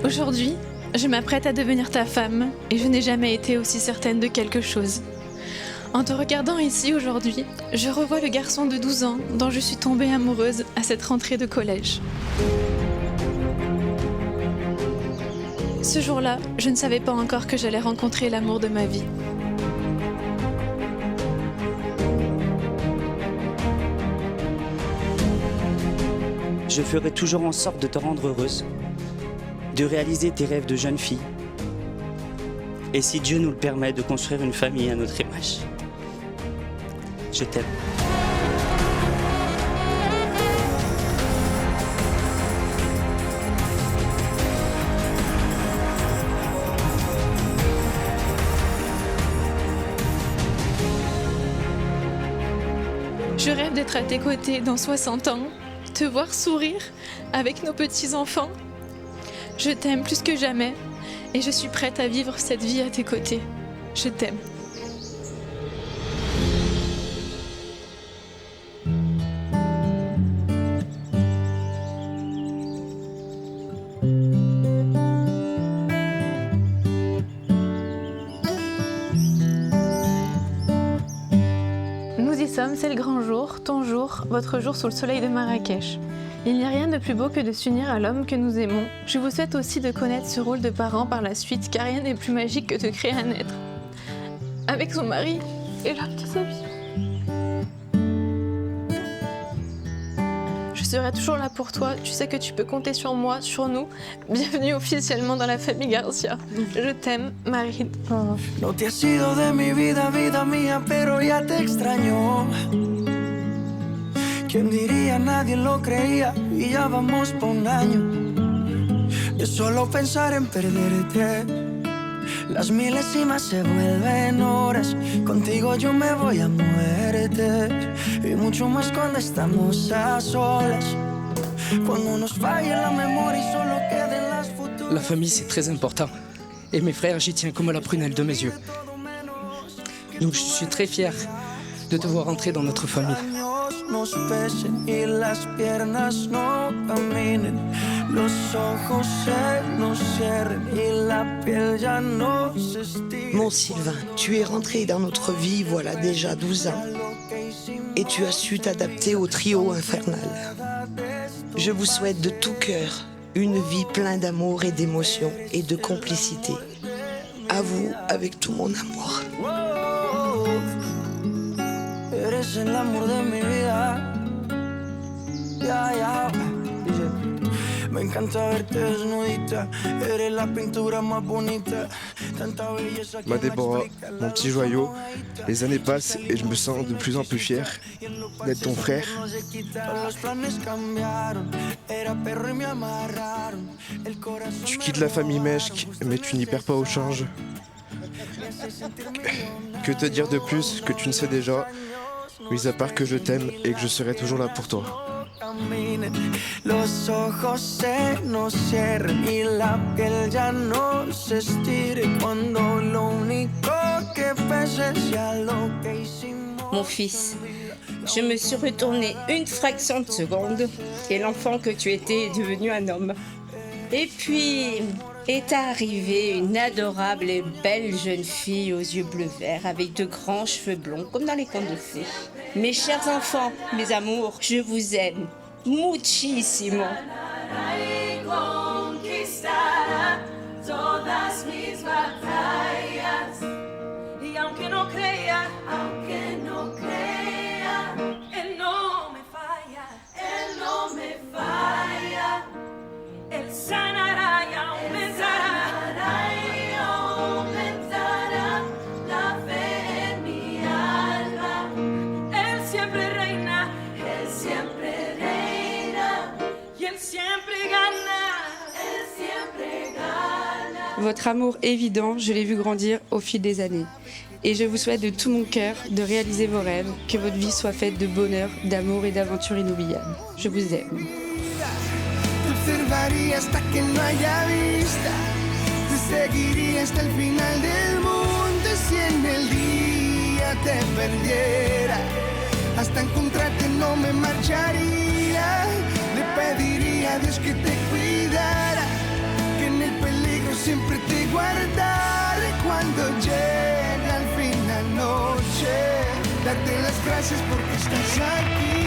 Aujourd'hui, je m'apprête à devenir ta femme et je n'ai jamais été aussi certaine de quelque chose. En te regardant ici aujourd'hui, je revois le garçon de 12 ans dont je suis tombée amoureuse à cette rentrée de collège. Ce jour-là, je ne savais pas encore que j'allais rencontrer l'amour de ma vie. Je ferai toujours en sorte de te rendre heureuse, de réaliser tes rêves de jeune fille. Et si Dieu nous le permet, de construire une famille à notre image. Je t'aime. Je rêve d'être à tes côtés dans 60 ans, te voir sourire avec nos petits-enfants. Je t'aime plus que jamais et je suis prête à vivre cette vie à tes côtés. Je t'aime. Nous y sommes, c'est le grand jour, ton jour, votre jour sous le soleil de Marrakech. Il n'y a rien de plus beau que de s'unir à l'homme que nous aimons. Je vous souhaite aussi de connaître ce rôle de parent par la suite, car rien n'est plus magique que de créer un être. Avec son mari et leur petit ami. Je serai toujours là pour toi, tu sais que tu peux compter sur moi, sur nous. Bienvenue officiellement dans la famille Garcia. Je t'aime, Marie. No te has sido de mi vida, vida mía, pero ya te extraño. ¿Quién diría? Nadie lo creía y ya vamos por un año de solo pensar en perderte. Las milésimas se vuelven horas, contigo yo me voy a muerte. Y mucho más cuando estamos a solas, cuando nos falle la memoria y solo queden las futuras. La famille, c'est très important. Et mes frères, j'y tiens comme à la prunelle de mes yeux. Donc je suis très fier de te voir entrer dans notre famille. Nos pesen y las piernas no caminen, los ojos se nos cierren y la piel ya no se estire. Mon Sylvain, tu es rentré dans notre vie voilà déjà 12 ans et tu as su t'adapter au trio infernal. Je vous souhaite de tout cœur une vie pleine d'amour et d'émotion et de complicité. À vous avec tout mon amour. Eres el amor de mi vida. Ya, ya. Dice, me encanta verte desnudita. Eres la pintura más bonita. Tanta belleza que Ma no Déborah, explica mon la petit joyau, soledad. les années passent et je me sens de plus en plus fier d'être ton frère. Los planes cambiaron. Era perro y me amarraron. El corazón Tu me quittes la famille Meshk, mais tu n'y perds pas au change. Que te dire de plus que tu ne sais déjà, mis à part que je t'aime et que je serai toujours là pour toi. caminen, los ojos se nos cierren y la piel ya no se estire cuando lo único que pese sea lo que hicimos. Mon fils, je me suis retournée une fraction de seconde et l'enfant que tu étais est devenu un homme. Et puis est arrivée une adorable et belle jeune fille aux yeux bleu-vert avec de grands cheveux blonds comme dans les contes de fées. Mes chers enfants, mes amours, je vous aime muchísimo. Votre amour évident, je l'ai vu grandir au fil des années. Et je vous souhaite de tout mon cœur de réaliser vos rêves, que votre vie soit faite de bonheur, d'amour et d'aventures inoubliables. Je vous aime. Te observaría hasta que no haya vista, te seguiría hasta el final del mundo. Si en el día te perdiera, hasta encontrarte no me marcharía. Le pediría a Dios que te cuidara, que en el siempre te guardaré cuando llegue al fin la noche. Darte las gracias porque estás aquí.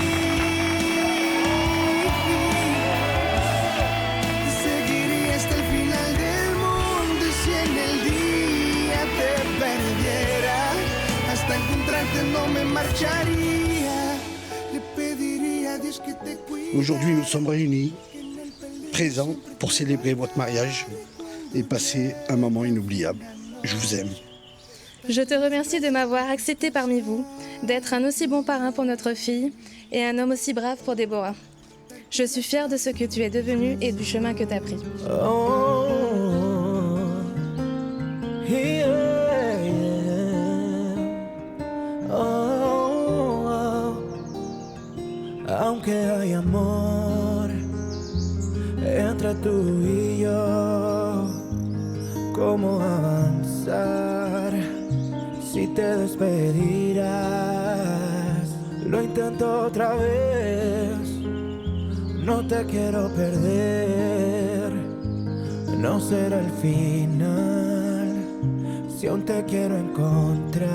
Te seguiría hasta el final del mundo y si en el día te perdiera, hasta encontrarte no me marcharía. Le pediría a Dios que te cuide. Aujourd'hui, nous sommes réunis, présents pour célébrer votre mariage et passer un moment inoubliable. Je vous aime. Je te remercie de m'avoir accepté parmi vous, d'être un aussi bon parrain pour notre fille et un homme aussi brave pour Déborah. Je suis fière de ce que tu es devenu et du chemin que tu as pris. Oh, yeah, yeah. Oh, aunque hay amor entre tú y yo, ¿cómo avanzar si te despedirás? Lo intento otra vez, no te quiero perder, no será el final si aún te quiero encontrar.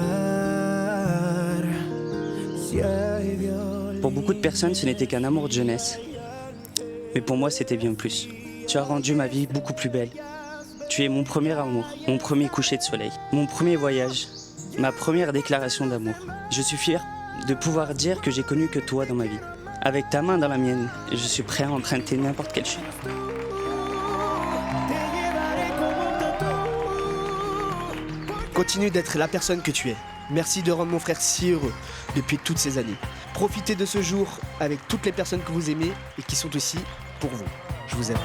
Si hay violín. Pour beaucoup de personnes, ce n'était qu'un amour de jeunesse. Mais pour moi, c'était bien plus. Tu as rendu ma vie beaucoup plus belle. Tu es mon premier amour, mon premier coucher de soleil, mon premier voyage, ma première déclaration d'amour. Je suis fier de pouvoir dire que j'ai connu que toi dans ma vie. Avec ta main dans la mienne, je suis prêt à emprunter n'importe quel chemin. Continue d'être la personne que tu es. Merci de rendre mon frère si heureux depuis toutes ces années. Profitez de ce jour avec toutes les personnes que vous aimez et qui sont aussi pour vous. Je vous aime.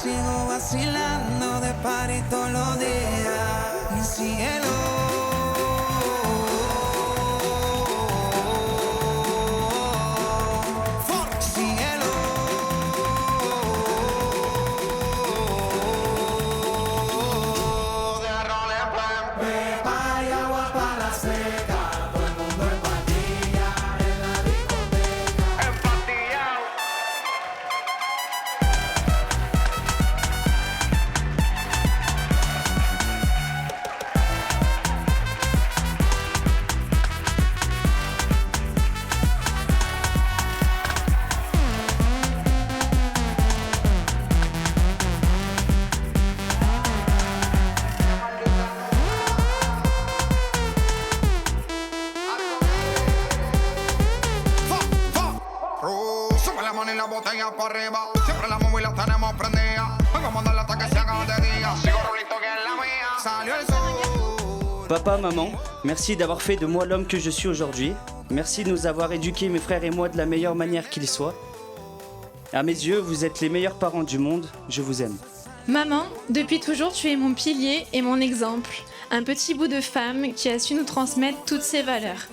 Sigo vacilando de party todos los días. Mi cielo. Cielo. De rol en plan. Pepa y agua para la seca. Todo el mundo en patilla en la discoteca. Empatillao. Botella para arriba, siempre la móvil la tenemos prendida. Vengo a mandarla hasta que se haga de día. Sigo rolito que es la mía. Salió el sol. Papa, maman, merci d'avoir fait de moi l'homme que je suis aujourd'hui. Merci de nous avoir éduqués, mes frères et moi, de la meilleure manière qu'il soit. À mes yeux, vous êtes les meilleurs parents du monde. Je vous aime. Maman, depuis toujours tu es mon pilier et mon exemple. Un petit bout de femme qui a su nous transmettre toutes ses valeurs.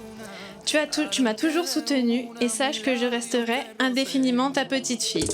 Tu m'as toujours soutenue et sache que je resterai indéfiniment ta petite fille.